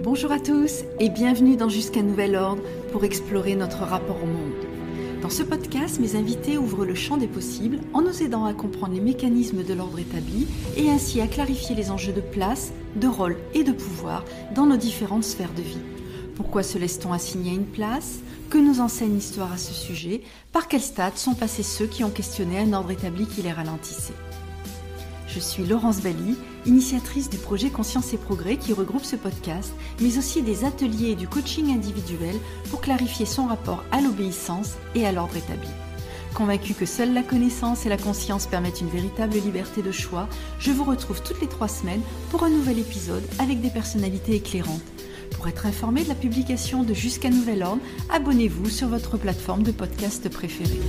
Bonjour à tous et bienvenue dans Jusqu'à nouvel ordre pour explorer notre rapport au monde. Dans ce podcast, mes invités ouvrent le champ des possibles en nous aidant à comprendre les mécanismes de l'ordre établi et ainsi à clarifier les enjeux de place, de rôle et de pouvoir dans nos différentes sphères de vie. Pourquoi se laisse-t-on assigner à une place ? Que nous enseigne l'histoire à ce sujet ? Par quel stade sont passés ceux qui ont questionné un ordre établi qui les ralentissait ? Je suis Laurence Bally, initiatrice du projet Conscience et Progrès qui regroupe ce podcast, mais aussi des ateliers et du coaching individuel pour clarifier son rapport à l'obéissance et à l'ordre établi. Convaincue que seule la connaissance et la conscience permettent une véritable liberté de choix, je vous retrouve toutes les 3 semaines pour un nouvel épisode avec des personnalités éclairantes. Pour être informé de la publication de Jusqu'à nouvel ordre, abonnez-vous sur votre plateforme de podcast préférée.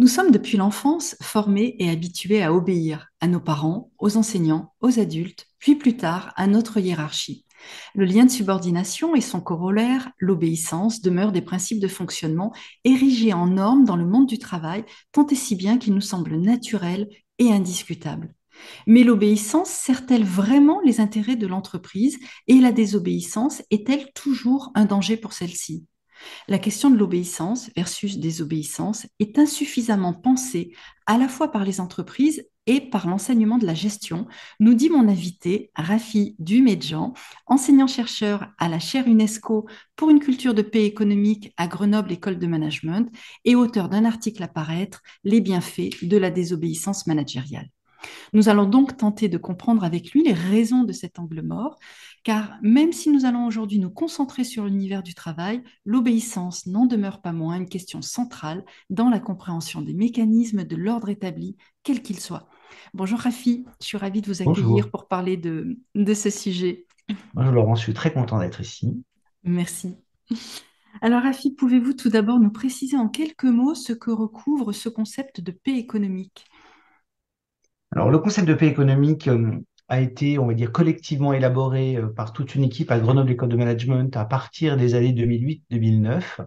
Nous sommes depuis l'enfance formés et habitués à obéir à nos parents, aux enseignants, aux adultes, puis plus tard à notre hiérarchie. Le lien de subordination et son corollaire, l'obéissance, demeurent des principes de fonctionnement érigés en normes dans le monde du travail, tant et si bien qu'ils nous semblent naturels et indiscutables. Mais l'obéissance sert-elle vraiment les intérêts de l'entreprise et la désobéissance est-elle toujours un danger pour celle-ci ? La question de l'obéissance versus désobéissance est insuffisamment pensée à la fois par les entreprises et par l'enseignement de la gestion, nous dit mon invité Rafi Dumedjan, enseignant-chercheur à la chaire UNESCO pour une culture de paix économique à Grenoble École de Management et auteur d'un article à paraître, Les bienfaits de la désobéissance managériale. Nous allons donc tenter de comprendre avec lui les raisons de cet angle mort, car même si nous allons aujourd'hui nous concentrer sur l'univers du travail, l'obéissance n'en demeure pas moins une question centrale dans la compréhension des mécanismes de l'ordre établi, quel qu'il soit. Bonjour Rafi, je suis ravie de vous accueillir Bonjour. pour parler de ce sujet. Bonjour Laurent, je suis très content d'être ici. Merci. Alors Rafi, pouvez-vous tout d'abord nous préciser en quelques mots ce que recouvre ce concept de paix économique? Alors, le concept de paix économique a été, on va dire, collectivement élaboré par toute une équipe à Grenoble École de Management à partir des années 2008-2009.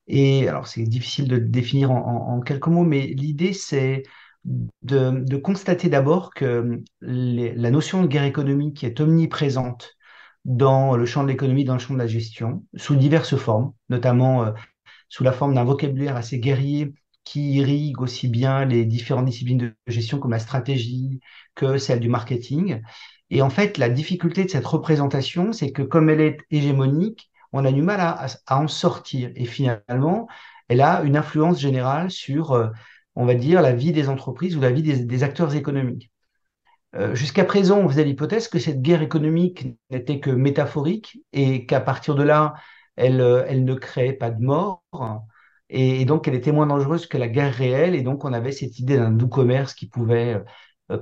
Et alors, c'est difficile de le définir en quelques mots, mais l'idée, c'est de constater d'abord que la notion de guerre économique est omniprésente dans le champ de l'économie, dans le champ de la gestion, sous diverses formes, notamment sous la forme d'un vocabulaire assez guerrier qui irrigue aussi bien les différentes disciplines de gestion comme la stratégie que celle du marketing. Et en fait, la difficulté de cette représentation, c'est que comme elle est hégémonique, on a du mal à en sortir. Et finalement, elle a une influence générale sur, on va dire, la vie des entreprises ou la vie des acteurs économiques. Jusqu'à présent, on faisait l'hypothèse que cette guerre économique n'était que métaphorique et qu'à partir de là, elle ne créait pas de mort et donc elle était moins dangereuse que la guerre réelle. Et donc on avait cette idée d'un doux commerce qui pouvait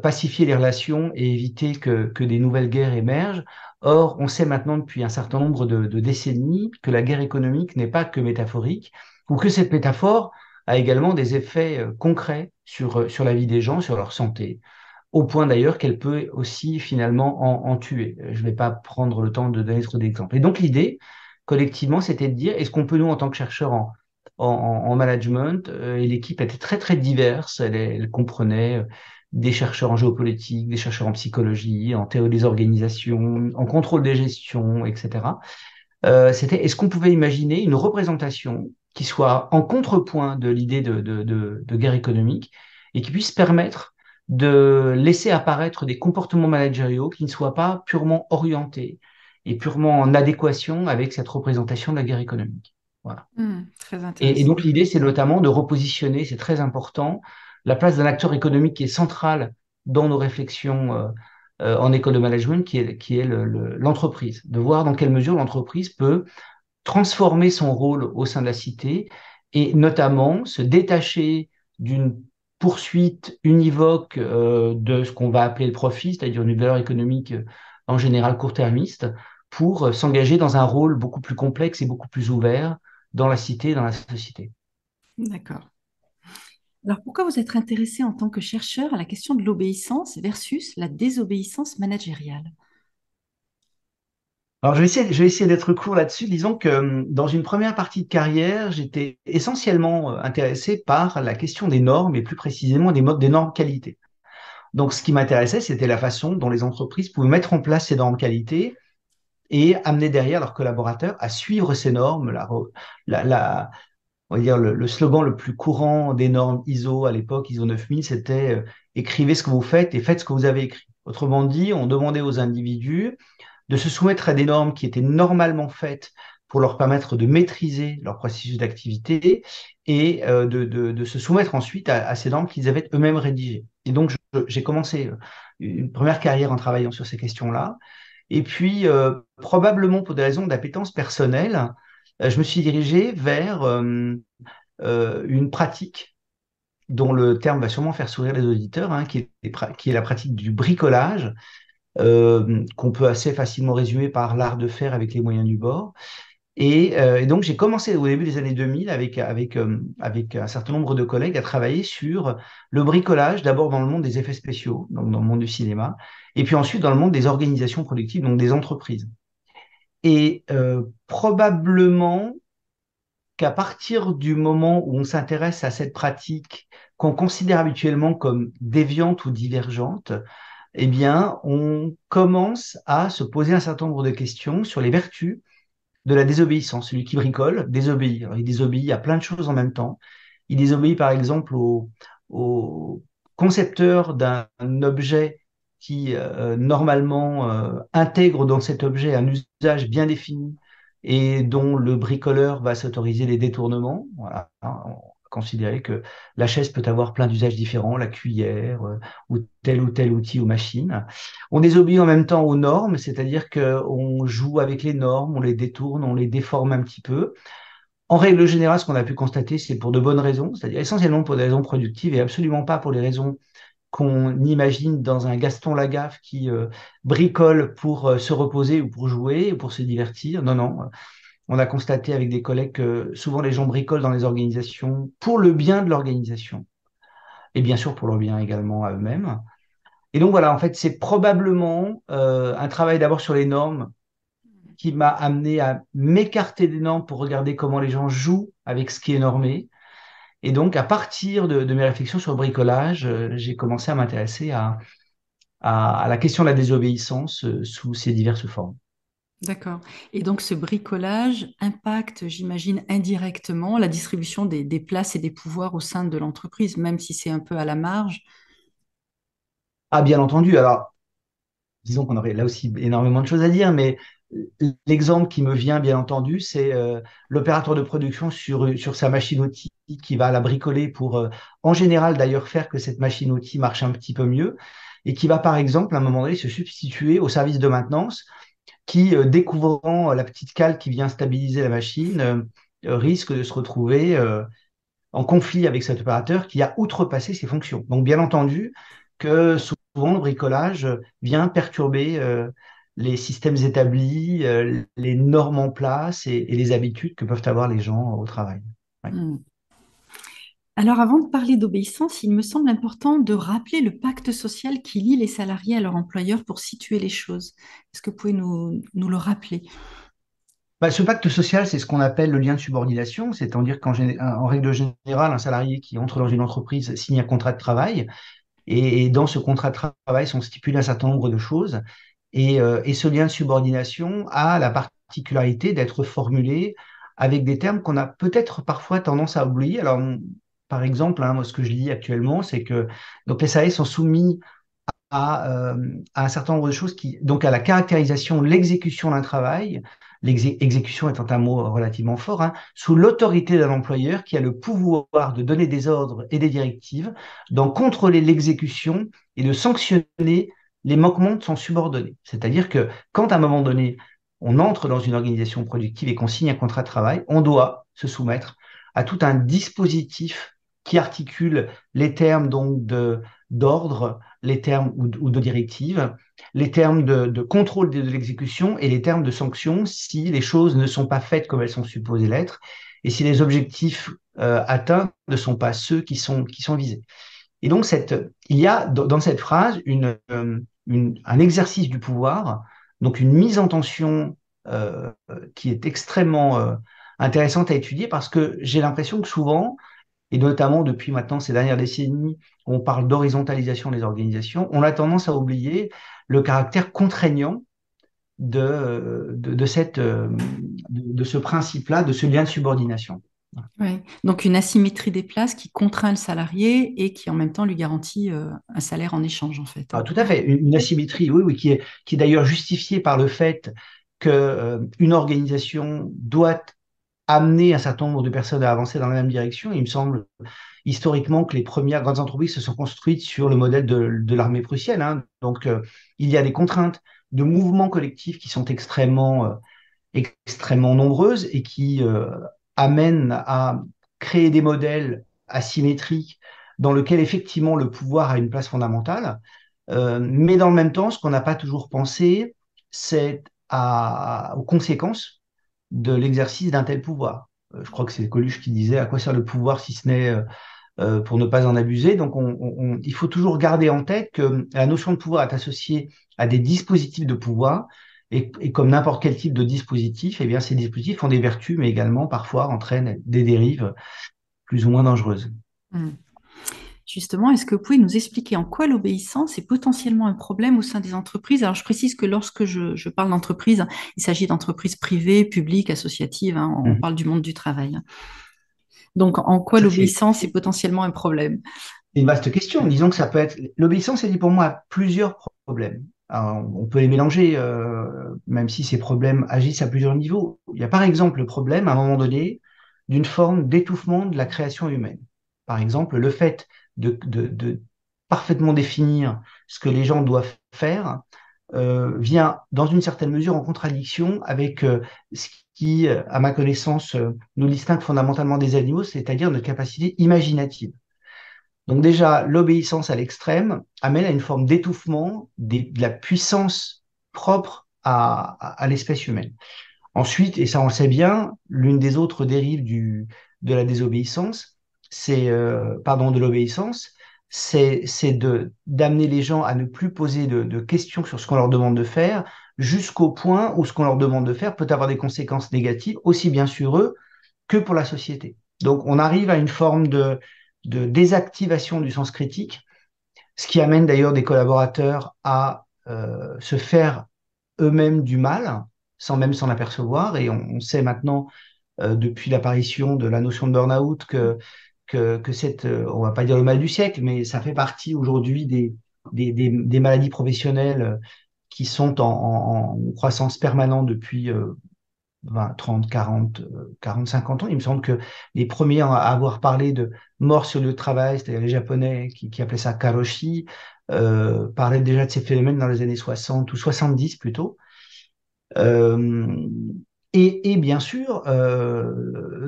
pacifier les relations et éviter que des nouvelles guerres émergent. Or, on sait maintenant depuis un certain nombre de décennies que la guerre économique n'est pas que métaphorique ou que cette métaphore a également des effets concrets sur la vie des gens, sur leur santé au point d'ailleurs qu'elle peut aussi finalement en tuer. Je ne vais pas prendre le temps de donner trop d'exemples. Et donc l'idée, collectivement, c'était de dire, est-ce qu'on peut nous, en tant que chercheurs en management, et l'équipe était très très diverse, elle comprenait des chercheurs en géopolitique, des chercheurs en psychologie, en théorie des organisations, en contrôle des gestions, etc. C'était, est-ce qu'on pouvait imaginer une représentation qui soit en contrepoint de l'idée de guerre économique et qui puisse permettre de laisser apparaître des comportements managériaux qui ne soient pas purement orientés et purement en adéquation avec cette représentation de la guerre économique. Voilà. Très Et intéressant. donc l'idée, c'est notamment de repositionner, c'est très important, la place d'un acteur économique qui est central dans nos réflexions en école de management, qui est l'entreprise, de voir dans quelle mesure l'entreprise peut transformer son rôle au sein de la cité et notamment se détacher d'une poursuite univoque de ce qu'on va appeler le profit, c'est-à-dire une valeur économique en général court-termiste, pour s'engager dans un rôle beaucoup plus complexe et beaucoup plus ouvert dans la cité et dans la société. D'accord. Alors, pourquoi vous êtes intéressé en tant que chercheur à la question de l'obéissance versus la désobéissance managériale? Alors, je vais essayer d'être court là-dessus. Disons que dans une première partie de carrière, j'étais essentiellement intéressé par la question des normes et plus précisément des normes qualité. Donc, ce qui m'intéressait, c'était la façon dont les entreprises pouvaient mettre en place ces normes qualité et amener derrière leurs collaborateurs à suivre ces normes. La, la- on va dire le slogan le plus courant des normes ISO à l'époque, ISO 9000, c'était écrivez ce que vous faites et faites ce que vous avez écrit. Autrement dit, on demandait aux individus de se soumettre à des normes qui étaient normalement faites pour leur permettre de maîtriser leur processus d'activité et de se soumettre ensuite à ces normes qu'ils avaient eux-mêmes rédigées. Et donc, j'ai commencé une première carrière en travaillant sur ces questions-là. Et puis, probablement pour des raisons d'appétence personnelle, je me suis dirigé vers une pratique dont le terme va sûrement faire sourire les auditeurs, hein, qui est la pratique du bricolage, qu'on peut assez facilement résumer par l'art de faire avec les moyens du bord. Et donc, j'ai commencé au début des années 2000 avec un certain nombre de collègues à travailler sur le bricolage, d'abord dans le monde des effets spéciaux, donc dans le monde du cinéma, et puis ensuite dans le monde des organisations productives, donc des entreprises. Et probablement qu'à partir du moment où on s'intéresse à cette pratique qu'on considère habituellement comme déviante ou divergente, eh bien, on commence à se poser un certain nombre de questions sur les vertus de la désobéissance. Celui qui bricole désobéit. Alors, il désobéit à plein de choses en même temps. Il désobéit par exemple au concepteur d'un objet qui normalement intègre dans cet objet un usage bien défini et dont le bricoleur va s'autoriser les détournements. Voilà. Hein, on va considérer que la chaise peut avoir plein d'usages différents, la cuillère ou tel outil ou machine. On désobéit en même temps aux normes, c'est-à-dire qu'on joue avec les normes, on les détourne, on les déforme un petit peu. En règle générale, ce qu'on a pu constater, c'est pour de bonnes raisons, c'est-à-dire essentiellement pour des raisons productives et absolument pas pour les raisons qu'on imagine dans un Gaston Lagaffe qui bricole pour se reposer ou pour jouer ou pour se divertir. Non, non. On a constaté avec des collègues que souvent les gens bricolent dans les organisations pour le bien de l'organisation et bien sûr pour leur bien également à eux-mêmes. Et donc voilà, en fait, c'est probablement un travail d'abord sur les normes qui m'a amené à m'écarter des normes pour regarder comment les gens jouent avec ce qui est normé. Et donc, à partir de mes réflexions sur le bricolage, j'ai commencé à m'intéresser à la question de la désobéissance sous ses diverses formes. D'accord. Et donc ce bricolage impacte, j'imagine, indirectement la distribution des places et des pouvoirs au sein de l'entreprise, même si c'est un peu à la marge. Ah, bien entendu, alors, disons qu'on aurait là aussi énormément de choses à dire, mais l'exemple qui me vient, bien entendu, c'est l'opérateur de production sur sa machine-outil qui va la bricoler pour, en général d'ailleurs, faire que cette machine-outil marche un petit peu mieux et qui va, par exemple, à un moment donné, se substituer au service de maintenance qui, découvrant la petite cale qui vient stabiliser la machine, risque de se retrouver en conflit avec cet opérateur qui a outrepassé ses fonctions. Donc, bien entendu, que souvent le bricolage vient perturber les systèmes établis, les normes en place et les habitudes que peuvent avoir les gens au travail. Ouais. Hmm. Alors avant de parler d'obéissance, il me semble important de rappeler le pacte social qui lie les salariés à leur employeur pour situer les choses. Est-ce que vous pouvez nous le rappeler? Bah, ce pacte social, c'est ce qu'on appelle le lien de subordination, c'est-à-dire en règle générale, un salarié qui entre dans une entreprise signe un contrat de travail et dans ce contrat de travail sont stipulées un certain nombre de choses. Et ce lien de subordination a la particularité d'être formulé avec des termes qu'on a peut-être parfois tendance à oublier. Alors, par exemple, hein, moi, ce que je lis actuellement, c'est que donc les salariés sont soumis à un certain nombre de choses donc à la caractérisation, l'exécution d'un travail, l'exécution étant un mot relativement fort, hein, sous l'autorité d'un employeur qui a le pouvoir de donner des ordres et des directives, d'en contrôler l'exécution et de sanctionner les manquements de son subordonné. C'est-à-dire que quand à un moment donné, on entre dans une organisation productive et qu'on signe un contrat de travail, on doit se soumettre à tout un dispositif qui articule les termes donc d'ordre, les termes ou de directives, les termes de contrôle de l'exécution et les termes de sanction si les choses ne sont pas faites comme elles sont supposées l'être et si les objectifs atteints ne sont pas ceux qui sont visés. Et donc, il y a dans cette phrase un exercice du pouvoir, donc une mise en tension qui est extrêmement intéressante à étudier parce que j'ai l'impression que souvent, et notamment depuis maintenant ces dernières décennies, on parle d'horizontalisation des organisations, on a tendance à oublier le caractère contraignant de ce principe-là, de ce lien de subordination. Ouais. Donc une asymétrie des places qui contraint le salarié et qui en même temps lui garantit un salaire en échange, en fait. Ah, tout à fait, une asymétrie, oui, oui, qui est d'ailleurs justifiée par le fait que, une organisation doit amener un certain nombre de personnes à avancer dans la même direction. Il me semble historiquement que les premières grandes entreprises se sont construites sur le modèle de l'armée prussienne, hein. Donc, il y a des contraintes de mouvements collectifs qui sont extrêmement nombreuses et qui amènent à créer des modèles asymétriques dans lesquels effectivement le pouvoir a une place fondamentale. Mais dans le même temps, ce qu'on n'a pas toujours pensé, c'est aux conséquences de l'exercice d'un tel pouvoir. Je crois que c'est Coluche qui disait à quoi sert le pouvoir si ce n'est pour ne pas en abuser. Donc, il faut toujours garder en tête que la notion de pouvoir est associée à des dispositifs de pouvoir. Et comme n'importe quel type de dispositif, eh bien, ces dispositifs ont des vertus, mais également parfois entraînent des dérives plus ou moins dangereuses. Hmm. Justement, est-ce que vous pouvez nous expliquer en quoi l'obéissance est potentiellement un problème au sein des entreprises? Alors, je précise que lorsque je parle d'entreprise, il s'agit d'entreprises privées, publiques, associatives, hein, on Mhm. parle du monde du travail. Donc, en quoi Ça, l'obéissance est potentiellement un problème? c'est une vaste question. Disons que ça peut être. L'obéissance est liée pour moi à plusieurs problèmes. Alors, on peut les mélanger, même si ces problèmes agissent à plusieurs niveaux. Il y a par exemple le problème, à un moment donné, d'une forme d'étouffement de la création humaine. Par exemple, le fait de parfaitement définir ce que les gens doivent faire vient, dans une certaine mesure, en contradiction avec ce qui, à ma connaissance, nous distingue fondamentalement des animaux, c'est-à-dire notre capacité imaginative. Donc déjà, l'obéissance à l'extrême amène à une forme d'étouffement de la puissance propre à l'espèce humaine. Ensuite, et ça on le sait bien, l'une des autres dérives de la désobéissance, pardon, de l'obéissance, c'est d'amener les gens à ne plus poser de questions sur ce qu'on leur demande de faire, jusqu'au point où ce qu'on leur demande de faire peut avoir des conséquences négatives, aussi bien sur eux que pour la société. Donc, on arrive à une forme de désactivation du sens critique, ce qui amène d'ailleurs des collaborateurs à se faire eux-mêmes du mal, sans même s'en apercevoir. Et on sait maintenant, depuis l'apparition de la notion de burn-out, que on va pas dire le mal du siècle, mais ça fait partie aujourd'hui des maladies professionnelles qui sont en croissance permanente depuis 20, 30, 40, 40, 50 ans. Il me semble que les premiers à avoir parlé de mort sur le lieu de travail, c'est-à-dire les Japonais qui appelaient ça karoshi, parlaient déjà de ces phénomènes dans les années 60 ou 70 plutôt. Euh, et bien sûr,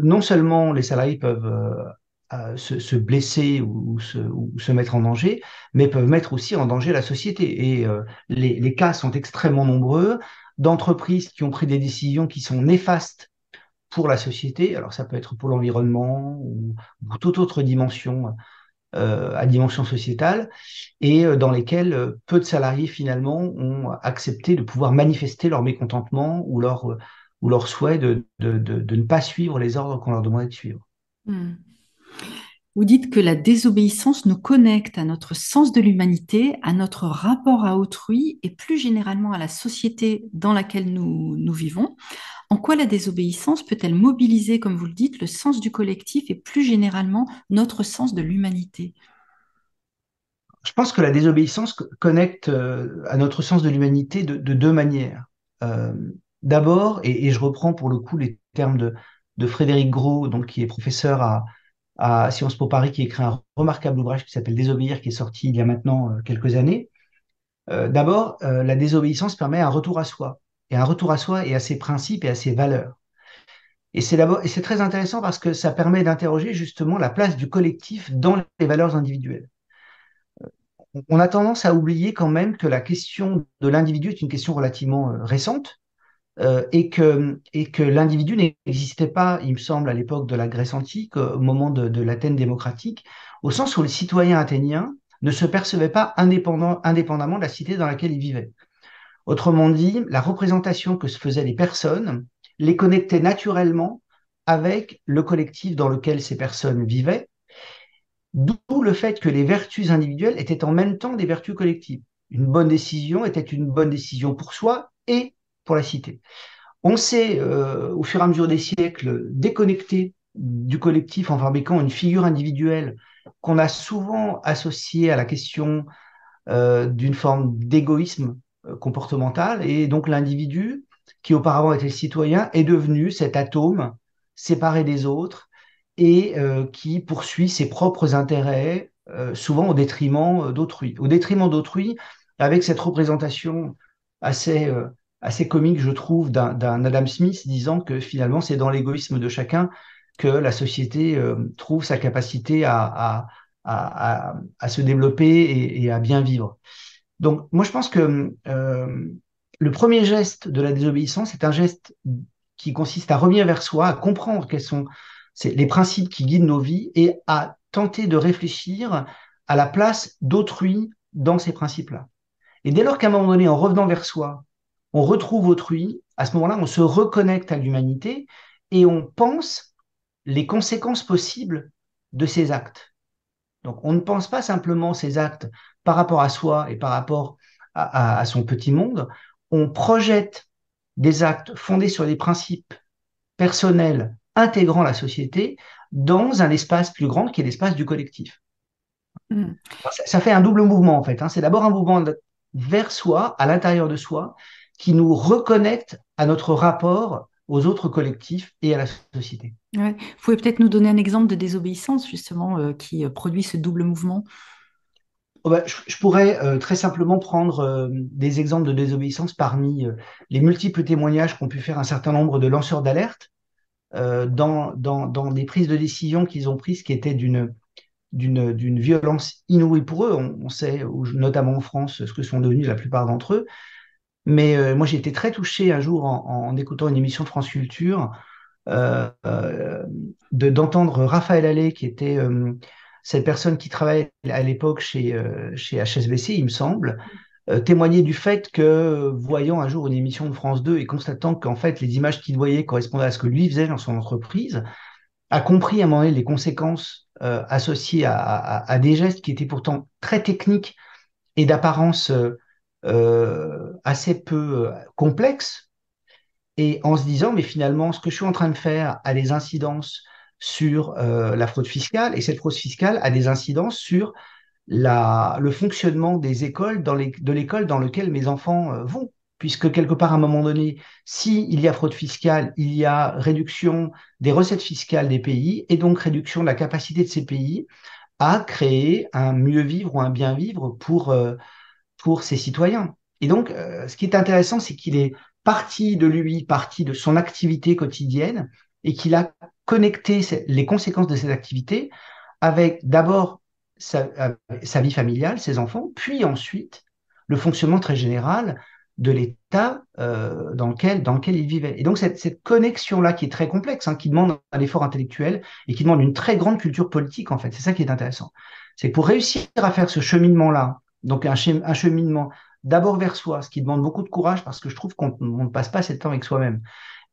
non seulement les salariés peuvent se blesser ou se mettre en danger, mais peuvent mettre aussi en danger la société. Et les cas sont extrêmement nombreux d'entreprises qui ont pris des décisions qui sont néfastes pour la société. Alors ça peut être pour l'environnement ou toute autre dimension à dimension sociétale, et dans lesquels peu de salariés finalement ont accepté de pouvoir manifester leur mécontentement ou leur souhait de ne pas suivre les ordres qu'on leur demandait de suivre. Hmm. Vous dites que la désobéissance nous connecte à notre sens de l'humanité, à notre rapport à autrui et plus généralement à la société dans laquelle nous vivons. En quoi la désobéissance peut-elle mobiliser, comme vous le dites, le sens du collectif et plus généralement notre sens de l'humanité? Je pense que la désobéissance connecte à notre sens de l'humanité de deux manières. Euh, D'abord, et je reprends pour le coup les termes de Frédéric Gros, donc, qui est professeur à Sciences Po Paris, qui a écrit un remarquable ouvrage qui s'appelle Désobéir, qui est sorti il y a maintenant quelques années. D'abord, la désobéissance permet un retour à soi, et un retour à soi et à ses principes et à ses valeurs. Et c'est très intéressant parce que ça permet d'interroger justement la place du collectif dans les valeurs individuelles. On a tendance à oublier quand même que la question de l'individu est une question relativement récente, et que l'individu n'existait pas, il me semble, à l'époque de la Grèce antique, au moment de l'Athènes démocratique, au sens où le citoyen athénien ne se percevait pas indépendamment de la cité dans laquelle il vivait. Autrement dit, la représentation que se faisaient les personnes les connectait naturellement avec le collectif dans lequel ces personnes vivaient, d'où le fait que les vertus individuelles étaient en même temps des vertus collectives. Une bonne décision était une bonne décision pour soi et pour la cité. On s'est, au fur et à mesure des siècles, déconnecté du collectif en fabriquant une figure individuelle qu'on a souvent associée à la question d'une forme d'égoïsme comportemental. Et donc l'individu, qui auparavant était le citoyen, est devenu cet atome séparé des autres et qui poursuit ses propres intérêts, souvent au détriment d'autrui. Au détriment d'autrui, avec cette représentation assez, assez comique, je trouve, d'un Adam Smith disant que finalement, c'est dans l'égoïsme de chacun que la société trouve sa capacité à se développer et à bien vivre. Donc, moi, je pense que le premier geste de la désobéissance est un geste qui consiste à revenir vers soi, à comprendre quels sont les principes qui guident nos vies et à tenter de réfléchir à la place d'autrui dans ces principes-là. Et dès lors qu'à un moment donné, en revenant vers soi, on retrouve autrui, à ce moment-là, on se reconnecte à l'humanité et on pense les conséquences possibles de ces actes. Donc, on ne pense pas simplement ces actes par rapport à soi et par rapport à son petit monde. On projette des actes fondés sur des principes personnels intégrant la société dans un espace plus grand qui est l'espace du collectif. Mm. Ça fait un double mouvement en fait, hein. C'est d'abord un mouvement vers soi, à l'intérieur de soi, qui nous reconnecte à notre rapport aux autres collectifs et à la société. Ouais. Vous pouvez peut-être nous donner un exemple de désobéissance, justement, qui produit ce double mouvement. Oh bah, je pourrais très simplement prendre des exemples de désobéissance parmi les multiples témoignages qu'ont pu faire un certain nombre de lanceurs d'alerte dans des prises de décision qu'ils ont prises qui étaient d'une violence inouïe pour eux. On sait, notamment en France, ce que sont devenus la plupart d'entre eux. Mais moi, j'ai été très touché un jour en écoutant une émission de France Culture euh, euh, d'entendre Raphaël Allais, qui était cette personne qui travaillait à l'époque chez HSBC, il me semble, témoigner du fait que, voyant un jour une émission de France 2 et constatant qu'en fait les images qu'il voyait correspondaient à ce que lui faisait dans son entreprise, a compris à un moment donné les conséquences associées à des gestes qui étaient pourtant très techniques et d'apparence assez peu complexes, et en se disant, mais finalement, ce que je suis en train de faire a des incidences sur la fraude fiscale, et cette fraude fiscale a des incidences sur le fonctionnement des écoles, de l'école dans laquelle mes enfants vont. Puisque quelque part, à un moment donné, s'il y a fraude fiscale, il y a réduction des recettes fiscales des pays, et donc réduction de la capacité de ces pays à créer un mieux vivre ou un bien vivre pour ses citoyens. Et donc, ce qui est intéressant, c'est qu'il est parti de lui, parti de son activité quotidienne, et qu'il a connecté les conséquences de cette activité avec d'abord sa vie familiale, ses enfants, puis ensuite le fonctionnement très général de l'État dans lequel il vivait. Et donc cette connexion-là qui est très complexe, hein, qui demande un effort intellectuel et qui demande une très grande culture politique, en fait, c'est ça qui est intéressant. C'est que pour réussir à faire ce cheminement-là, donc un cheminement d'abord vers soi, ce qui demande beaucoup de courage parce que je trouve qu'on ne passe pas assez de temps avec soi-même,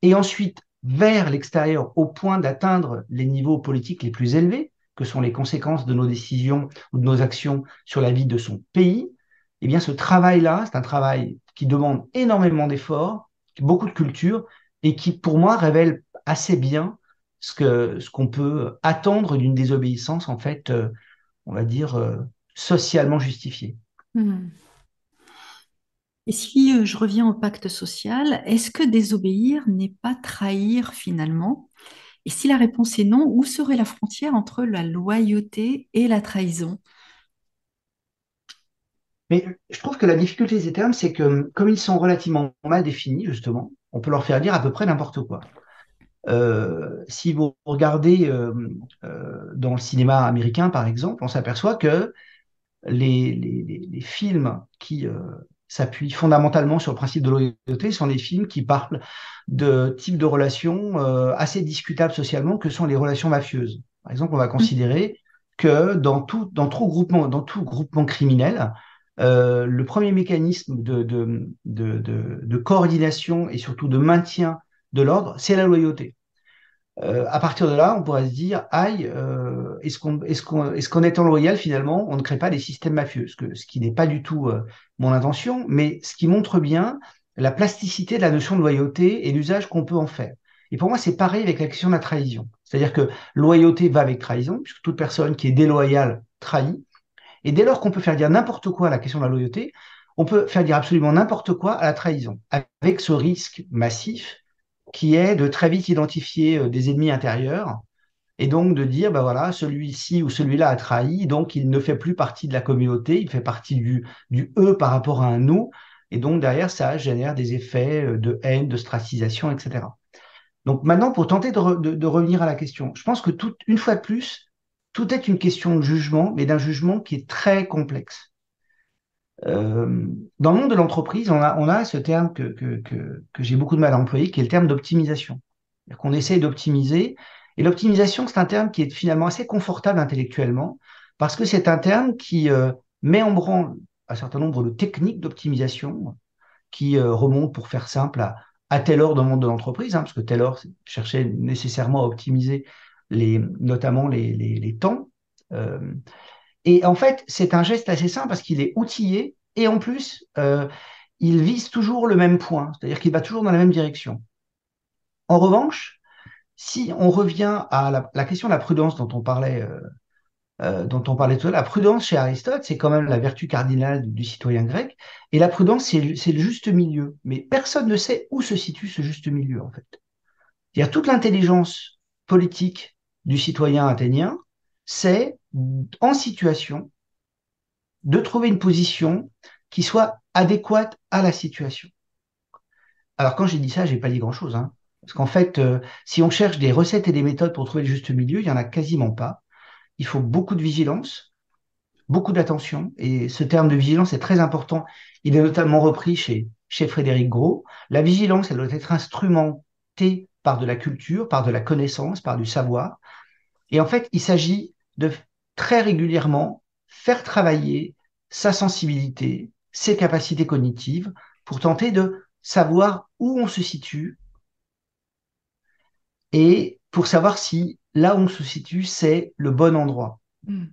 et ensuite vers l'extérieur au point d'atteindre les niveaux politiques les plus élevés, que sont les conséquences de nos décisions ou de nos actions sur la vie de son pays, eh bien ce travail-là, c'est un travail qui demande énormément d'efforts, beaucoup de culture, et qui, pour moi, révèle assez bien ce qu'on peut attendre d'une désobéissance, en fait, on va dire, socialement justifiée. Hmm. Et si je reviens au pacte social, est-ce que désobéir n'est pas trahir finalement? Et si la réponse est non, où serait la frontière entre la loyauté et la trahison? Mais je trouve que la difficulté de ces termes, c'est que comme ils sont relativement mal définis, justement, on peut leur faire dire à peu près n'importe quoi. Si vous regardez dans le cinéma américain, par exemple, on s'aperçoit que les films qui s'appuient fondamentalement sur le principe de loyauté sont des films qui parlent de types de relations assez discutables socialement que sont les relations mafieuses. Par exemple, on va Hmm. considérer que dans tout groupement criminel, le premier mécanisme de coordination et surtout de maintien de l'ordre, c'est la loyauté. À partir de là, on pourrait se dire, aïe, est-ce qu'en étant loyal, finalement, on ne crée pas des systèmes mafieux, ce qui n'est pas du tout mon intention, mais ce qui montre bien la plasticité de la notion de loyauté et l'usage qu'on peut en faire. Et pour moi, c'est pareil avec la question de la trahison. C'est-à-dire que loyauté va avec trahison, puisque toute personne qui est déloyale trahit. Et dès lors qu'on peut faire dire n'importe quoi à la question de la loyauté, on peut faire dire absolument n'importe quoi à la trahison, avec ce risque massif qui est de très vite identifier des ennemis intérieurs et donc de dire, ben voilà, celui-ci ou celui-là a trahi, donc il ne fait plus partie de la communauté, il fait partie du eux par rapport à un nous, et donc derrière ça génère des effets de haine, de stratisation, etc. Donc maintenant, pour tenter de revenir à la question, je pense que une fois de plus, tout est une question de jugement, mais d'un jugement qui est très complexe. Dans le monde de l'entreprise, on a ce terme que j'ai beaucoup de mal à employer, qui est le terme d'optimisation. C'est-à-dire qu'on essaye d'optimiser. Et l'optimisation, c'est un terme qui est finalement assez confortable intellectuellement, parce que c'est un terme qui met en branle un certain nombre de techniques d'optimisation qui remontent, pour faire simple, à Taylor dans le monde de l'entreprise, hein, parce que Taylor cherchait nécessairement à optimiser notamment les temps. Euh, et en fait, c'est un geste assez simple parce qu'il est outillé et en plus, il vise toujours le même point, c'est-à-dire qu'il va toujours dans la même direction. En revanche, si on revient à la question de la prudence dont on parlait tout à l'heure, la prudence chez Aristote, c'est quand même la vertu cardinale du citoyen grec, et la prudence, c'est le juste milieu. Mais personne ne sait où se situe ce juste milieu, en fait. C'est-à-dire toute l'intelligence politique du citoyen athénien, c'est en situation de trouver une position qui soit adéquate à la situation. Alors quand j'ai dit ça, j'ai pas dit grand-chose, hein. Parce qu'en fait, si on cherche des recettes et des méthodes pour trouver le juste milieu, il y en a quasiment pas. Il faut beaucoup de vigilance, beaucoup d'attention. Et ce terme de vigilance est très important. Il est notamment repris chez Frédéric Gros. La vigilance, elle doit être instrumentée par de la culture, par de la connaissance, par du savoir. Et en fait, il s'agit de très régulièrement faire travailler sa sensibilité, ses capacités cognitives pour tenter de savoir où on se situe et pour savoir si là où on se situe, c'est le bon endroit. Mm.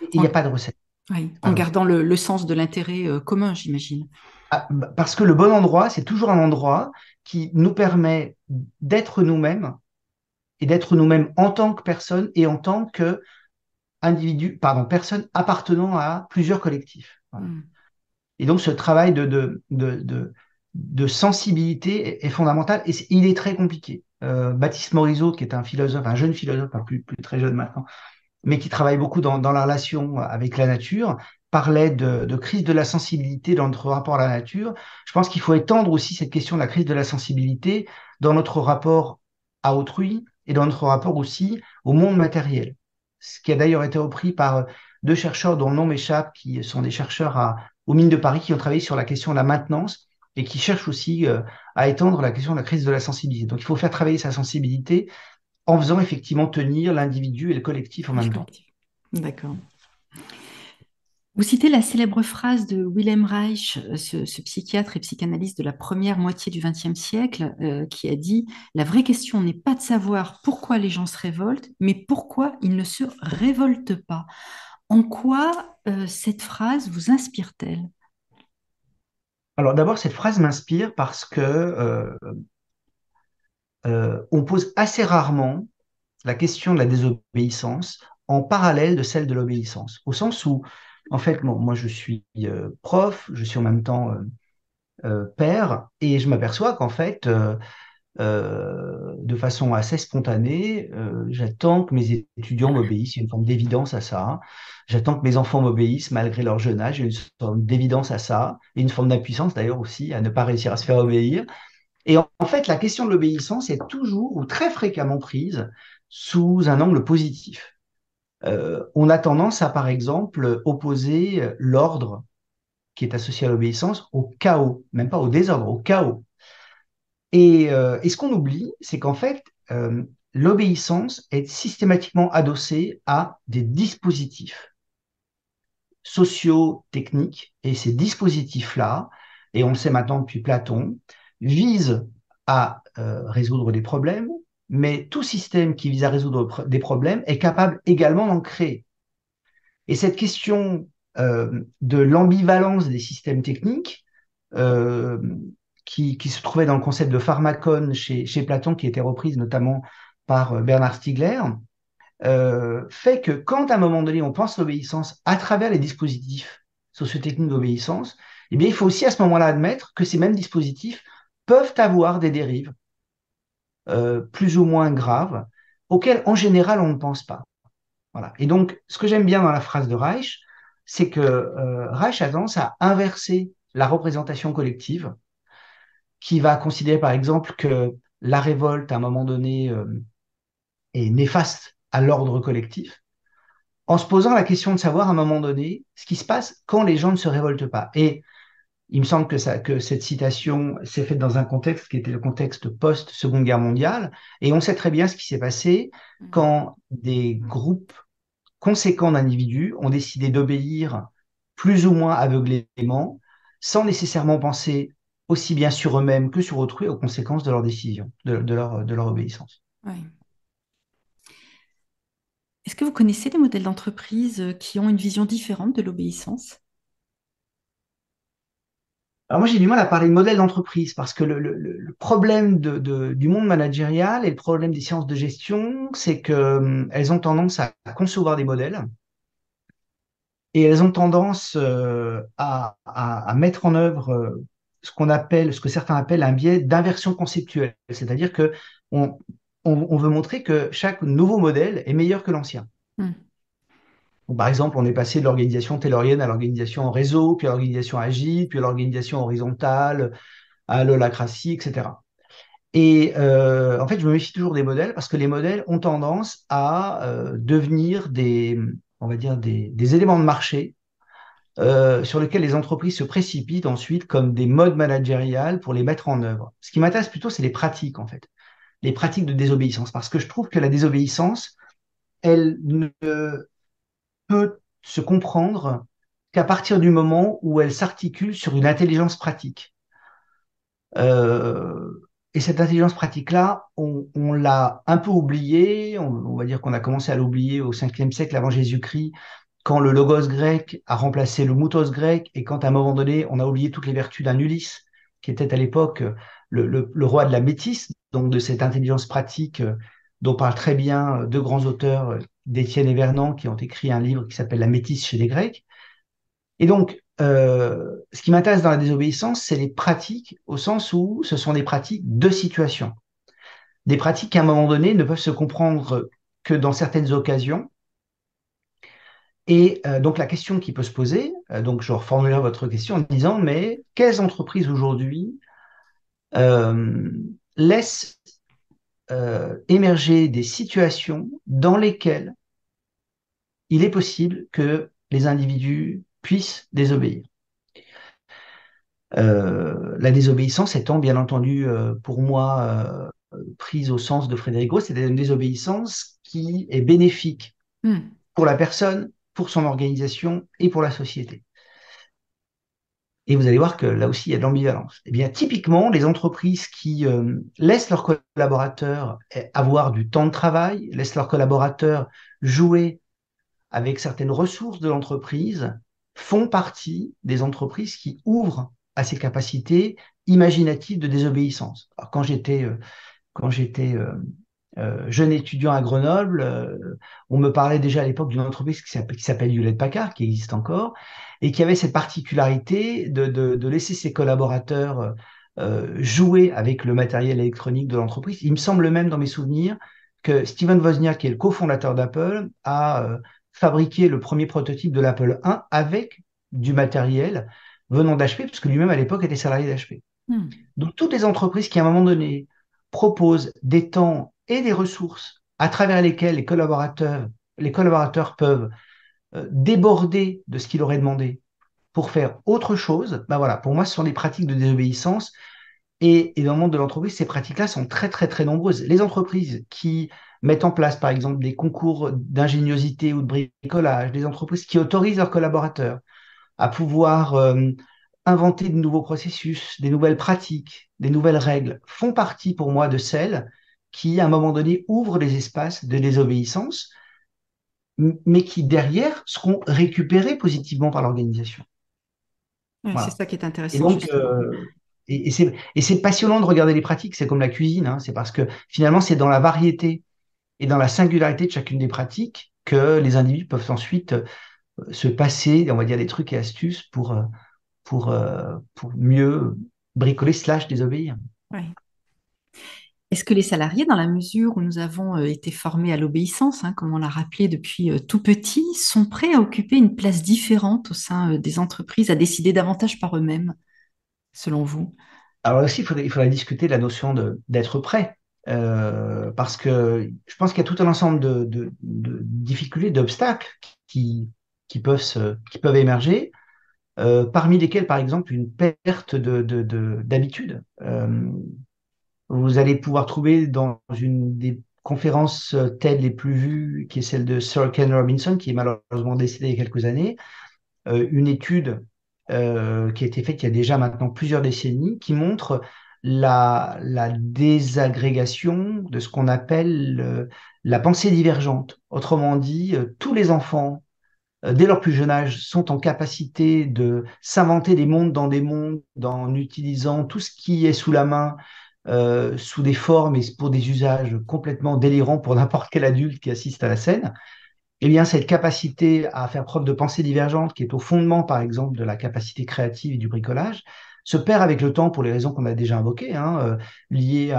Et il n'y a En, pas de recette. oui, Pas en de recette. gardant le sens de l'intérêt commun, j'imagine. Ah, parce que le bon endroit, c'est toujours un endroit qui nous permet d'être nous-mêmes et d'être nous-mêmes en tant que personne et en tant que personne appartenant à plusieurs collectifs. Voilà. Mm. Et donc, ce travail de sensibilité est fondamental et il est très compliqué. Baptiste Morisot, qui est un philosophe, un jeune philosophe, pas plus très jeune maintenant, mais qui travaille beaucoup dans la relation avec la nature, parlait de crise de la sensibilité dans notre rapport à la nature. Je pense qu'il faut étendre aussi cette question de la crise de la sensibilité dans notre rapport à autrui et dans notre rapport aussi au monde matériel. Ce qui a d'ailleurs été repris par deux chercheurs dont le nom m'échappe, qui sont des chercheurs aux mines de Paris, qui ont travaillé sur la question de la maintenance et qui cherchent aussi à étendre la question de la crise de la sensibilité. Donc il faut faire travailler sa sensibilité en faisant effectivement tenir l'individu et le collectif en Et le même temps. collectif. D'accord. Vous citez la célèbre phrase de Wilhelm Reich, ce psychiatre et psychanalyste de la première moitié du XXe siècle, qui a dit: La vraie question n'est pas de savoir pourquoi les gens se révoltent, mais pourquoi ils ne se révoltent pas. En quoi cette phrase vous inspire-t-elle? Alors d'abord, cette phrase m'inspire parce que on pose assez rarement la question de la désobéissance en parallèle de celle de l'obéissance, au sens où, en fait, bon, moi je suis prof, je suis en même temps père, et je m'aperçois qu'en fait, de façon assez spontanée, j'attends que mes étudiants m'obéissent, il y a une forme d'évidence à ça. J'attends que mes enfants m'obéissent malgré leur jeune âge, il y a une forme d'évidence à ça, et une forme d'impuissance d'ailleurs aussi à ne pas réussir à se faire obéir. Et en fait, la question de l'obéissance est toujours ou très fréquemment prise sous un angle positif. On a tendance à, par exemple, opposer l'ordre qui est associé à l'obéissance au chaos, même pas au désordre, au chaos. Et ce qu'on oublie, c'est qu'en fait, l'obéissance est systématiquement adossée à des dispositifs. socio-techniques. Et ces dispositifs-là, et on le sait maintenant depuis Platon, visent à résoudre des problèmes, mais tout système qui vise à résoudre des problèmes est capable également d'en créer. Et cette question de l'ambivalence des systèmes techniques, euh, qui se trouvait dans le concept de pharmacone chez Platon, qui était reprise notamment par Bernard Stiegler, fait que quand à un moment donné on pense l'obéissance à travers les dispositifs sociotechniques d'obéissance, eh bien, il faut aussi à ce moment-là admettre que ces mêmes dispositifs peuvent avoir des dérives plus ou moins graves auxquelles en général on ne pense pas. Voilà. Et donc, ce que j'aime bien dans la phrase de Reich, c'est que Reich a tendance à inverser la représentation collective, qui va considérer par exemple que la révolte, à un moment donné, est néfaste à l'ordre collectif, en se posant la question de savoir à un moment donné ce qui se passe quand les gens ne se révoltent pas. Et il me semble que cette citation s'est faite dans un contexte qui était le contexte post-Seconde Guerre mondiale, et on sait très bien ce qui s'est passé quand des groupes conséquents d'individus ont décidé d'obéir plus ou moins aveuglément, sans nécessairement penser aussi bien sur eux-mêmes que sur autrui aux conséquences de leurs décisions, de leur obéissance. Oui. Est-ce que vous connaissez des modèles d'entreprise qui ont une vision différente de l'obéissance? Alors moi, j'ai du mal à parler de modèle d'entreprise parce que le problème du monde managérial et le problème des sciences de gestion, c'est qu'elles ont tendance à concevoir des modèles et elles ont tendance à mettre en œuvre ce que certains appellent un biais d'inversion conceptuelle. C'est-à-dire que on, on veut montrer que chaque nouveau modèle est meilleur que l'ancien. Hmm. Donc, par exemple, on est passé de l'organisation taylorienne à l'organisation en réseau, puis à l'organisation agile, puis à l'organisation horizontale, à l'holacratie, etc. Et en fait, je me méfie toujours des modèles parce que les modèles ont tendance à devenir on va dire des éléments de marché sur lesquels les entreprises se précipitent ensuite comme des modes managériales pour les mettre en œuvre. Ce qui m'intéresse plutôt, c'est les pratiques, en fait, les pratiques de désobéissance, parce que je trouve que la désobéissance, elle ne peut se comprendre qu'à partir du moment où elle s'articule sur une intelligence pratique. Euh, et cette intelligence pratique-là, on l'a un peu oubliée, on va dire qu'on a commencé à l'oublier au 5e siècle avant Jésus-Christ, quand le logos grec a remplacé le mutos grec, et quand à un moment donné, on a oublié toutes les vertus d'un Ulysse, qui était à l'époque le roi de la métisse, donc de cette intelligence pratique dont parlent très bien deux grands auteurs, d'Étienne et Vernon, qui ont écrit un livre qui s'appelle La métisse chez les Grecs. Et donc, ce qui m'intéresse dans la désobéissance, c'est les pratiques, au sens où ce sont des pratiques de situation. Des pratiques qui, à un moment donné, ne peuvent se comprendre que dans certaines occasions. Et donc, la question qui peut se poser, donc je reformulerai votre question en disant, mais quelles entreprises aujourd'hui euh, laissent émerger des situations dans lesquelles il est possible que les individus puissent désobéir? La désobéissance étant bien entendu pour moi prise au sens de Frédéric Gros, c'est une désobéissance qui est bénéfique Hmm. pour la personne, pour son organisation et pour la société. Et vous allez voir que là aussi, il y a de l'ambivalence. Eh bien, typiquement, les entreprises qui laissent leurs collaborateurs avoir du temps de travail, laissent leurs collaborateurs jouer avec certaines ressources de l'entreprise, font partie des entreprises qui ouvrent à ces capacités imaginatives de désobéissance. Alors, quand j'étais jeune étudiant à Grenoble, on me parlait déjà à l'époque d'une entreprise qui s'appelle Hewlett-Packard, qui existe encore, et qui avait cette particularité de laisser ses collaborateurs jouer avec le matériel électronique de l'entreprise. Il me semble même dans mes souvenirs que Steven Wozniak, qui est le cofondateur d'Apple, a fabriqué le premier prototype de l'Apple I avec du matériel venant d'HP, parce que lui-même à l'époque était salarié d'HP. Hmm. Donc toutes les entreprises qui à un moment donné proposent des temps et des ressources à travers lesquels les collaborateurs peuvent déborder de ce qu'il aurait demandé pour faire autre chose, ben voilà, pour moi, ce sont des pratiques de désobéissance. Et dans le monde de l'entreprise, ces pratiques-là sont très, très, très nombreuses. Les entreprises qui mettent en place, par exemple, des concours d'ingéniosité ou de bricolage, des entreprises qui autorisent leurs collaborateurs à pouvoir inventer de nouveaux processus, des nouvelles pratiques, des nouvelles règles, font partie pour moi de celles qui, à un moment donné, ouvrent les espaces de désobéissance, mais qui, derrière, seront récupérés positivement par l'organisation. Ouais, c'est Voilà. ça qui est Et intéressant, donc, justement. c'est passionnant de regarder les pratiques, c'est comme la cuisine, hein, c'est parce que finalement, c'est dans la variété et dans la singularité de chacune des pratiques que les individus peuvent ensuite se passer, on va dire, des trucs et astuces pour mieux bricoler slash désobéir. Ouais. Est-ce que les salariés, dans la mesure où nous avons été formés à l'obéissance, hein, comme on l'a rappelé depuis tout petit, sont prêts à occuper une place différente au sein des entreprises, à décider davantage par eux-mêmes, selon vous? Alors aussi, il faudrait discuter de la notion d'être prêt, parce que je pense qu'il y a tout un ensemble de difficultés, d'obstacles qui peuvent émerger, parmi lesquels, par exemple, une perte d'habitude. Vous allez pouvoir trouver dans une des conférences TED les plus vues, qui est celle de Sir Ken Robinson, qui est malheureusement décédé il y a quelques années, une étude qui a été faite il y a déjà maintenant plusieurs décennies, qui montre la désagrégation de ce qu'on appelle la pensée divergente. Autrement dit, tous les enfants, dès leur plus jeune âge, sont en capacité de s'inventer des mondes dans des mondes en utilisant tout ce qui est sous la main, sous des formes et pour des usages complètement délirants pour n'importe quel adulte qui assiste à la scène. Eh bien, cette capacité à faire preuve de pensée divergente, qui est au fondement, par exemple, de la capacité créative et du bricolage, se perd avec le temps pour les raisons qu'on a déjà invoquées, hein, liées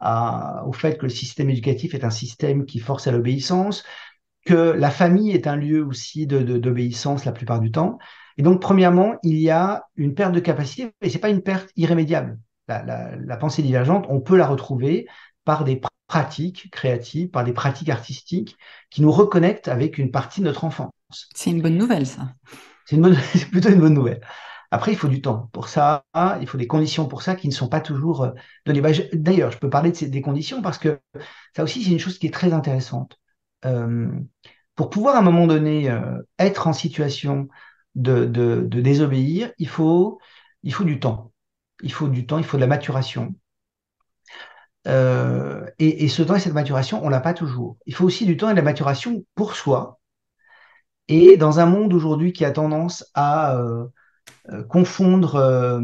au fait que le système éducatif est un système qui force à l'obéissance, que la famille est un lieu aussi d'obéissance la plupart du temps. Et donc, premièrement, il y a une perte de capacité, et c'est pas une perte irrémédiable. La pensée divergente, on peut la retrouver par des pratiques créatives, par des pratiques artistiques qui nous reconnectent avec une partie de notre enfance. C'est une bonne nouvelle, ça. C'est plutôt une bonne nouvelle. Après, il faut du temps. Pour ça, il faut des conditions pour ça qui ne sont pas toujours données. Bah, d'ailleurs, je peux parler des conditions parce que ça aussi, c'est une chose qui est très intéressante. Euh, pour pouvoir à un moment donné être en situation de désobéir, il faut du temps. Il faut du temps, il faut de la maturation. Et ce temps et cette maturation, on l'a pas toujours. Il faut aussi du temps et de la maturation pour soi. Et dans un monde aujourd'hui qui a tendance à confondre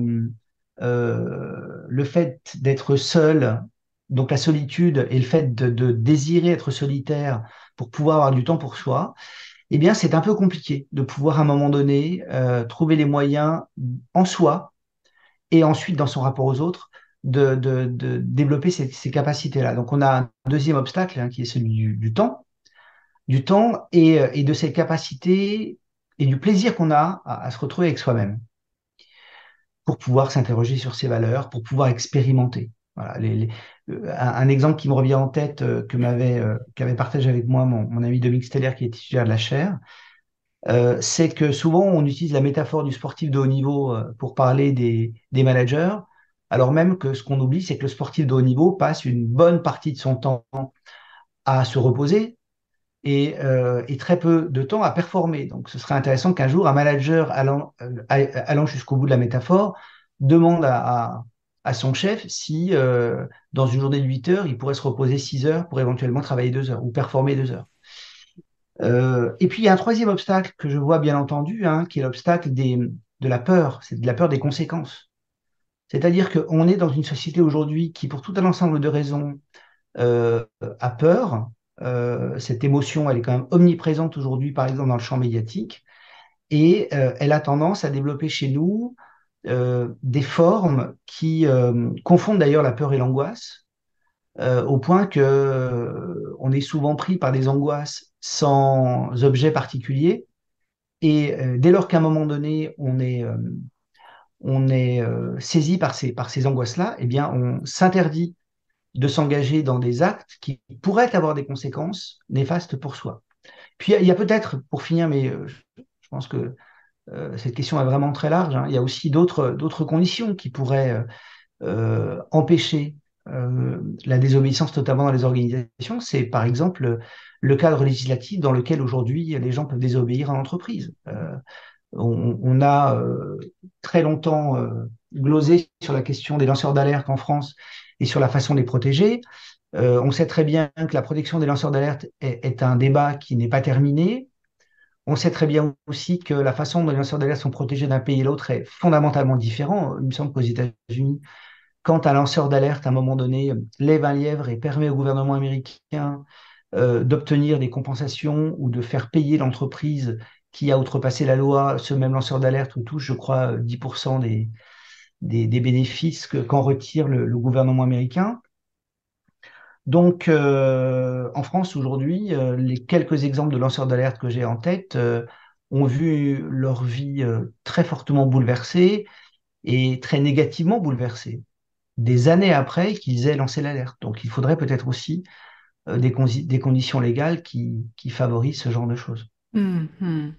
le fait d'être seul, donc la solitude, et le fait de désirer être solitaire pour pouvoir avoir du temps pour soi, eh bien, c'est un peu compliqué de pouvoir à un moment donné trouver les moyens en soi et ensuite dans son rapport aux autres de développer ces capacités-là. Donc, on a un deuxième obstacle hein, qui est celui du temps et de cette capacité et du plaisir qu'on a à se retrouver avec soi-même pour pouvoir s'interroger sur ses valeurs, pour pouvoir expérimenter. Voilà, un exemple qui me revient en tête qu'avait partagé avec moi mon ami Dominique Steller, qui est titulaire de la chaire, c'est que souvent on utilise la métaphore du sportif de haut niveau pour parler des managers, alors même que ce qu'on oublie, c'est que le sportif de haut niveau passe une bonne partie de son temps à se reposer et très peu de temps à performer. Donc ce serait intéressant qu'un jour un manager allant jusqu'au bout de la métaphore demande à son chef si dans une journée de 8 heures, il pourrait se reposer 6 heures pour éventuellement travailler 2 heures ou performer 2 heures. Et puis, il y a un troisième obstacle que je vois bien entendu, hein, qui est l'obstacle de la peur, c'est de la peur des conséquences. C'est-à-dire qu'on est dans une société aujourd'hui qui, pour tout un ensemble de raisons, euh, a peur. Cette émotion, elle est quand même omniprésente aujourd'hui, par exemple, dans le champ médiatique, et elle a tendance à développer chez nous des formes qui confondent d'ailleurs la peur et l'angoisse, au point que on est souvent pris par des angoisses sans objet particulier. Et dès lors qu'à un moment donné, on est saisi par ces angoisses-là, eh bien, on s'interdit de s'engager dans des actes qui pourraient avoir des conséquences néfastes pour soi. Puis il y a peut-être, pour finir, mais je pense que cette question est vraiment très large, hein, il y a aussi d'autres conditions qui pourraient empêcher la désobéissance, notamment dans les organisations, c'est par exemple le cadre législatif dans lequel aujourd'hui les gens peuvent désobéir à l'entreprise. On a très longtemps glosé sur la question des lanceurs d'alerte en France et sur la façon de les protéger. On sait très bien que la protection des lanceurs d'alerte est un débat qui n'est pas terminé. On sait très bien aussi que la façon dont les lanceurs d'alerte sont protégés d'un pays et l'autre est fondamentalement différent. Il me semble qu'aux États-Unis, quand un lanceur d'alerte, à un moment donné, lève un lièvre et permet au gouvernement américain d'obtenir des compensations ou de faire payer l'entreprise qui a outrepassé la loi, ce même lanceur d'alerte touche, je crois, 10% des bénéfices qu'en retire le gouvernement américain. Donc, en France, aujourd'hui, les quelques exemples de lanceurs d'alerte que j'ai en tête ont vu leur vie très fortement bouleversée et très négativement bouleversée, des années après qu'ils aient lancé l'alerte. Donc, il faudrait peut-être aussi des conditions légales qui favorisent ce genre de choses. Mhm.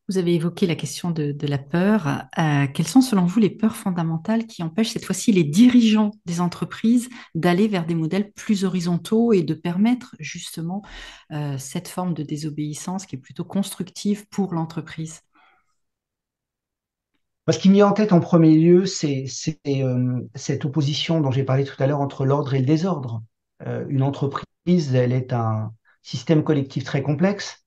Vous avez évoqué la question de la peur. Quelles sont selon vous les peurs fondamentales qui empêchent cette fois-ci les dirigeants des entreprises d'aller vers des modèles plus horizontaux et de permettre justement cette forme de désobéissance qui est plutôt constructive pour l'entreprise? Ce qui me vient en tête en premier lieu, c'est cette opposition dont j'ai parlé tout à l'heure entre l'ordre et le désordre. Une entreprise, elle est un système collectif très complexe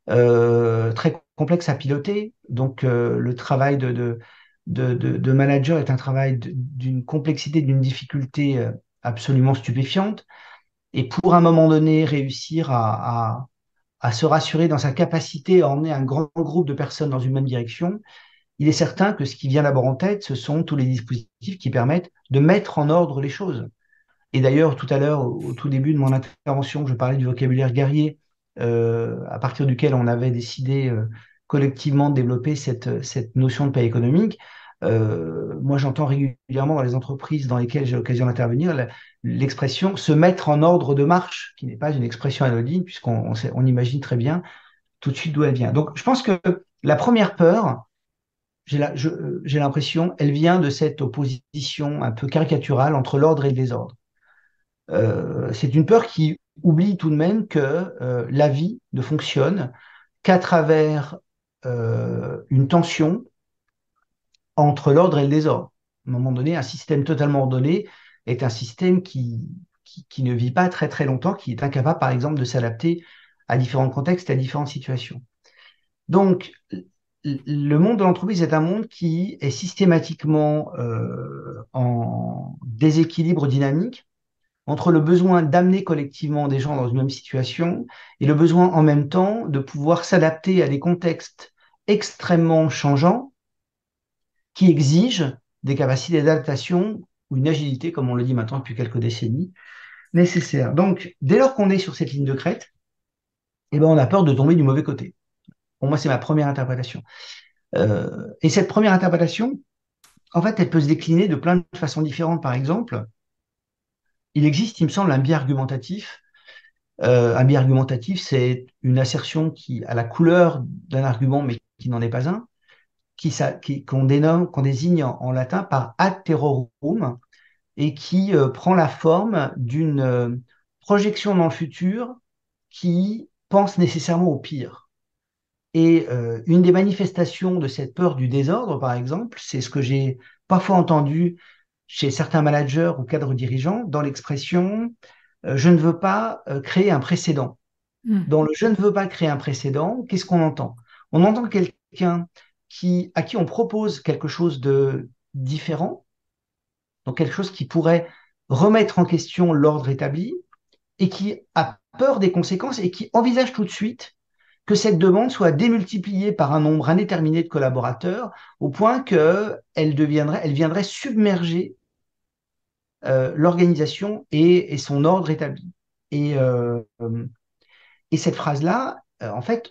à piloter. Donc, le travail de manager est un travail d'une complexité, d'une difficulté absolument stupéfiante. Et pour un moment donné, réussir à se rassurer dans sa capacité à emmener un grand groupe de personnes dans une même direction, il est certain que ce qui vient d'abord en tête, ce sont tous les dispositifs qui permettent de mettre en ordre les choses. Et d'ailleurs, tout à l'heure, au tout début de mon intervention, je parlais du vocabulaire guerrier, à partir duquel on avait décidé collectivement de développer cette notion de paix économique. Moi, j'entends régulièrement dans les entreprises dans lesquelles j'ai l'occasion d'intervenir l'expression se mettre en ordre de marche, qui n'est pas une expression anodine, puisqu'on imagine très bien tout de suite d'où elle vient. Donc, je pense que la première peur, j'ai l'impression, elle vient de cette opposition un peu caricaturale entre l'ordre et le désordre. C'est une peur qui oublie tout de même que la vie ne fonctionne qu'à travers une tension entre l'ordre et le désordre. À un moment donné, un système totalement ordonné est un système qui ne vit pas très très longtemps, qui est incapable, par exemple, de s'adapter à différents contextes, à différentes situations. Donc, le monde de l'entreprise est un monde qui est systématiquement en déséquilibre dynamique entre le besoin d'amener collectivement des gens dans une même situation et le besoin en même temps de pouvoir s'adapter à des contextes extrêmement changeants qui exigent des capacités d'adaptation ou une agilité, comme on le dit maintenant depuis quelques décennies, nécessaires. Donc, dès lors qu'on est sur cette ligne de crête, eh ben, on a peur de tomber du mauvais côté. Pour moi, c'est ma première interprétation. Et cette première interprétation, en fait, elle peut se décliner de plein de façons différentes. Par exemple, il existe, il me semble, un biais argumentatif. Un biais argumentatif, c'est une assertion qui a la couleur d'un argument, mais qui n'en est pas un, qu'on désigne en latin par ad terrorum, et qui prend la forme d'une projection dans le futur qui pense nécessairement au pire. Et une des manifestations de cette peur du désordre, par exemple, c'est ce que j'ai parfois entendu chez certains managers ou cadres dirigeants dans l'expression je ne veux pas créer un précédent. Dans le je ne veux pas créer un précédent, qu'est-ce qu'on entend? On entend quelqu'un à qui on propose quelque chose de différent, donc quelque chose qui pourrait remettre en question l'ordre établi et qui a peur des conséquences et qui envisage tout de suite que cette demande soit démultipliée par un nombre indéterminé de collaborateurs au point elle viendrait submerger l'organisation et son ordre établi. Et, euh, et cette phrase-là, en fait,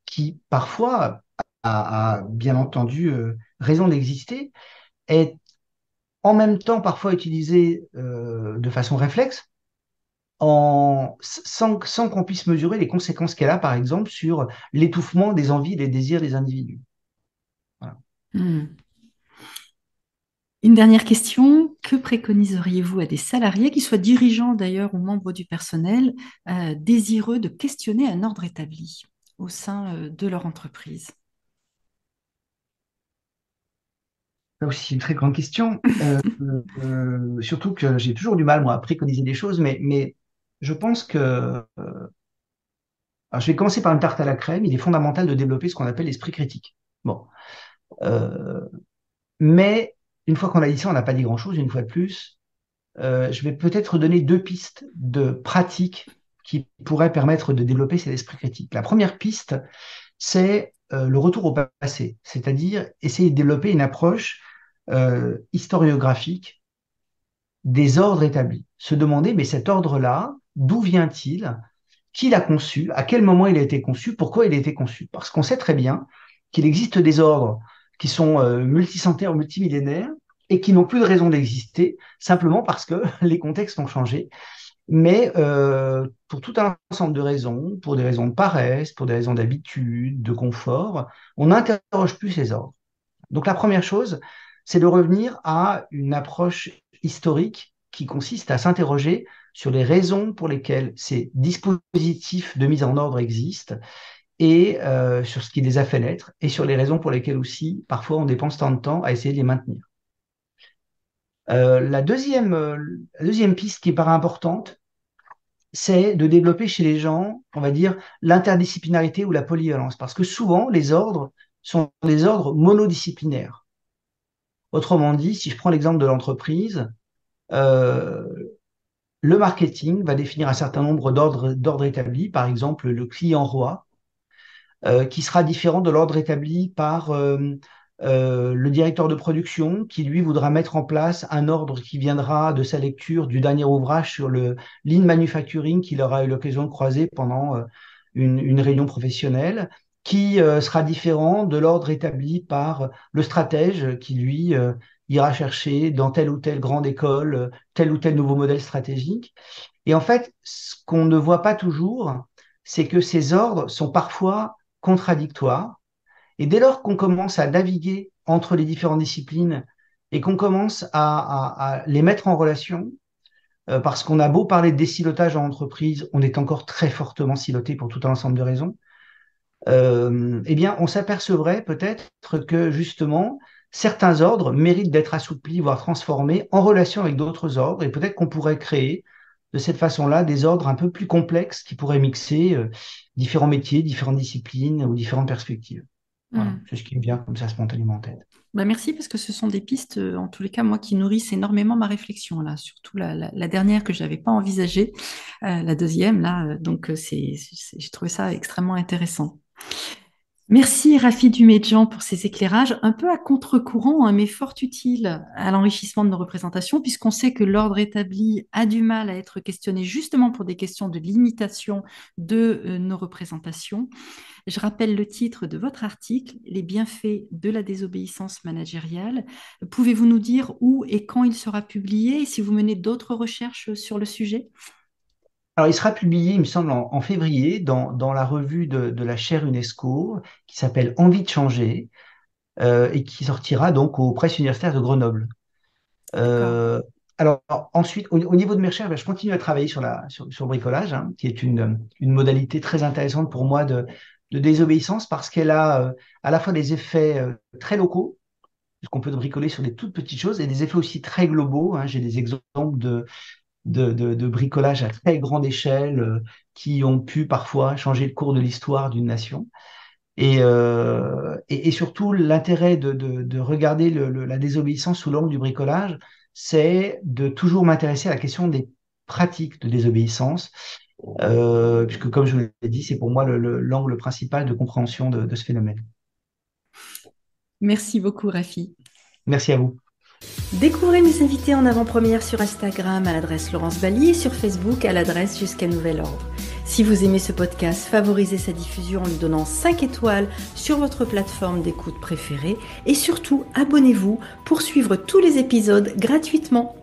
qui parfois a bien entendu raison d'exister, est en même temps parfois utilisée de façon réflexe sans qu'on puisse mesurer les conséquences qu'elle a, par exemple, sur l'étouffement des envies et des désirs des individus. Voilà. Hmm. Une dernière question, que préconiseriez-vous à des salariés, qui soient dirigeants d'ailleurs ou membres du personnel, désireux de questionner un ordre établi au sein de leur entreprise? Là aussi, c'est une très grande question. Surtout que j'ai toujours du mal, moi, à préconiser des choses, mais je pense que... alors, je vais commencer par une tarte à la crème. Il est fondamental de développer ce qu'on appelle l'esprit critique. Bon. Euh, mais une fois qu'on a dit ça, on n'a pas dit grand-chose, une fois de plus. Je vais peut-être donner deux pistes de pratique qui pourraient permettre de développer cet esprit critique. La première piste, c'est le retour au passé, c'est-à-dire essayer de développer une approche historiographique des ordres établis. Se demander, mais cet ordre-là, d'où vient-il? Qui l'a conçu? À quel moment il a été conçu? Pourquoi il a été conçu? Parce qu'on sait très bien qu'il existe des ordres qui sont multicentenaires ou multimillénaires et qui n'ont plus de raison d'exister, simplement parce que les contextes ont changé. Mais pour tout un ensemble de raisons, pour des raisons de paresse, pour des raisons d'habitude, de confort, on n'interroge plus ces ordres. Donc la première chose, c'est de revenir à une approche historique qui consiste à s'interroger sur les raisons pour lesquelles ces dispositifs de mise en ordre existent et sur ce qui les a fait naître et sur les raisons pour lesquelles aussi parfois on dépense tant de temps à essayer de les maintenir. La deuxième piste qui paraît importante, c'est de développer chez les gens, on va dire, l'interdisciplinarité ou la polyvalence, parce que souvent les ordres sont des ordres monodisciplinaires. Autrement dit, si je prends l'exemple de l'entreprise, euh, le marketing va définir un certain nombre d'ordres établis, par exemple le client roi, qui sera différent de l'ordre établi par le directeur de production, qui lui voudra mettre en place un ordre qui viendra de sa lecture du dernier ouvrage sur le lean manufacturing qu'il aura eu l'occasion de croiser pendant une réunion professionnelle, qui sera différent de l'ordre établi par le stratège qui lui ira chercher dans telle ou telle grande école tel ou tel nouveau modèle stratégique. Et en fait, ce qu'on ne voit pas toujours, c'est que ces ordres sont parfois contradictoires. Et dès lors qu'on commence à naviguer entre les différentes disciplines et qu'on commence à les mettre en relation, parce qu'on a beau parler de désilotage en entreprise, on est encore très fortement siloté pour tout un ensemble de raisons, eh bien, on s'apercevrait peut-être que justement, certains ordres méritent d'être assouplis, voire transformés en relation avec d'autres ordres, et peut-être qu'on pourrait créer de cette façon-là des ordres un peu plus complexes qui pourraient mixer différents métiers, différentes disciplines ou différentes perspectives. Voilà, Hmm. c'est ce qui me vient comme ça spontanément en tête. Bah, merci parce que ce sont des pistes, en tous les cas, moi, qui nourrissent énormément ma réflexion, là, surtout la dernière que je n'avais pas envisagée, la deuxième, là, donc j'ai trouvé ça extrêmement intéressant. Merci Rafi Dumédjan pour ces éclairages, un peu à contre-courant, hein, mais fort utiles à l'enrichissement de nos représentations, puisqu'on sait que l'ordre établi a du mal à être questionné justement pour des questions de limitation de nos représentations. Je rappelle le titre de votre article, Les bienfaits de la désobéissance managériale. Pouvez-vous nous dire où et quand il sera publié et si vous menez d'autres recherches sur le sujet? Alors, il sera publié, il me semble, en février dans la revue de la chaire UNESCO qui s'appelle Envie de changer et qui sortira donc aux presses universitaires de Grenoble. D'accord. Euh, alors ensuite, au niveau de mes recherches, ben, je continue à travailler sur le bricolage, hein, qui est une modalité très intéressante pour moi de désobéissance parce qu'elle a à la fois des effets très locaux, puisqu'on peut bricoler sur des toutes petites choses, et des effets aussi très globaux, hein. J'ai des exemples de bricolage à très grande échelle qui ont pu parfois changer le cours de l'histoire d'une nation. Et surtout, l'intérêt de regarder la désobéissance sous l'angle du bricolage, c'est de toujours m'intéresser à la question des pratiques de désobéissance, puisque comme je vous l'ai dit, c'est pour moi l'angle principal de compréhension de ce phénomène. Merci beaucoup Rafi. Merci à vous. Découvrez mes invités en avant-première sur Instagram à l'adresse Laurence Bali et sur Facebook à l'adresse Jusqu'à Nouvel Ordre. Si vous aimez ce podcast, favorisez sa diffusion en lui donnant 5 étoiles sur votre plateforme d'écoute préférée et surtout abonnez-vous pour suivre tous les épisodes gratuitement.